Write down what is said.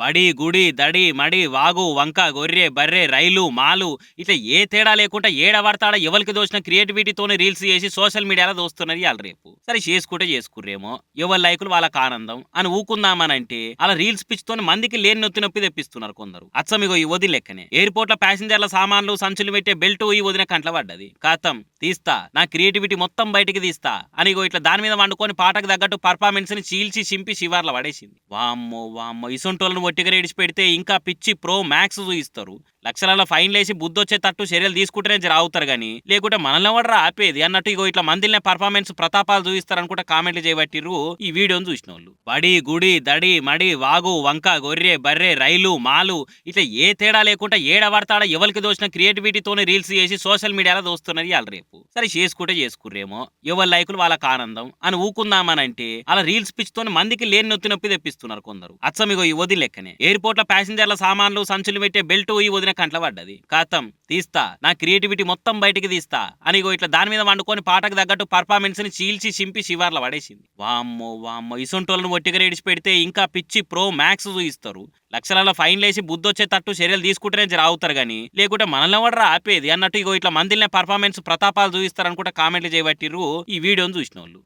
బడి, గుడి, దడి, మడి, వాగు, వంక, గొర్రె, బర్రె, రైలు, మాలు ఇట్లా ఏ తేడా లేకుండా ఏడ పడతాడ ఎవరికి దోచిన క్రియేటివిటీతోనే రీల్స్ చేసి సోషల్ మీడియాలో దోస్తున్నారు ఇయాల రేపు. సరే చేసుకుంటే చేసుకుర్రేమో. ఎవరి లైకులు వాళ్ళకి ఆనందం అని ఊకుందామనంటే అలా రీల్స్ పిచ్చితోని మందికి లేని నొత్తి నొప్పి తెప్పిస్తున్నారు కొందరు. అచ్చమిగో ఈ వదిన లెక్కనే. ఎయిర్పోర్ట్ లో ప్యాసింజర్ల సామాన్లు సంచులు పెట్టే బెల్ట్ ఈ వదిన కంట్ల పడ్డది. ఖాతం తీస్తా నా క్రియేటివిటీ మొత్తం బయటికి తీస్తా అని ఇగో ఇట్లా దాని మీద వండుకొని పాటకు తగ్గట్టు పర్ఫార్మెన్స్ ని చీల్చి చింపి శివార్ల పడేసింది. వామ్మో వామ్మో ఇసొంటోళ్ళను ఒట్టిగా రేడిచి పెడితే ఇంకా పిచ్చి ప్రో మ్యాక్స్ చూయిస్తారు. లక్షల ఫైన్ లేసి బుద్ధొచ్చేటట్టు చర్యలు తీసుకుంటేనే జర ఆగుతారు గానీ లేకుంటే మనల్ని ఎవడరా ఆపేది అన్నట్టు ఇగో ఇట్లా మందిలనే పర్ఫార్మెన్స్ ప్రతాపాలు చూయిస్తారు అనుకుంటే కామెంట్లు చేయబట్టిర్రు ఈ వీడియోని చూసిన వాళ్ళు. బడి, గుడి, దడి, మడి, వాగు, వంక, గొర్రె, బర్రె, రైలు, మాలు ఇట్లా ఏ తేడా లేకుండా ఏడ పడతాడ ఎవరికి దోచిన క్రియేటివిటీతోనే రీల్స్ చేసి సోషల్ మీడియాలో దోస్తున్నారు ఇయాల రేపు. సరే చేసుకుంటే చేసుకుర్రేమో. ఎవరి లైకులు వాళ్ళకి ఆనందం అని ఊకుందామనంటే అలా రీల్స్ పిచ్చితోని మందికి లేని నొత్తి నొప్పి తెప్పిస్తున్నారు కొందరు. అచ్చమిగో ఈ వదిన లెక్కనే. ఎయిర్పోర్ట్ లో ప్యాసింజర్ల సామాన్లు సంచులు పెట్టే బెల్ట్ ఈ వదిన కంట్ల పడ్డది. ఖాతం తీస్తా నా క్రియేటివిటీ మొత్తం బయటికి తీస్తా అని ఇగో ఇట్లా దాని మీద వండుకొని పాటకు తగ్గట్టు పర్ఫార్మెన్స్ ని చీల్చి చింపి శివార్ల పడేసింది. వామ్మో వామ్మో ఇసొంటోళ్ళను ఒట్టిగా రేడిచి పెడితే ఇంకా పిచ్చి ప్రో మ్యాక్స్ చూయిస్తారు. లక్షల ఫైన్ లేసి బుద్ధొచ్చేటట్టు చర్యలు తీసుకుంటేనే జర ఆగుతారు గానీ లేకుంటే మనల్ని ఎవడరా ఆపేది అన్నట్టు ఇగో ఇట్లా మందిలనే పర్ఫార్మెన్స్ ప్రతాపాలు చూయిస్తారు అనుకుంటే కామెంట్లు చేయబట్టిర్రు ఈ వీడియోని చూసిన వాళ్ళు.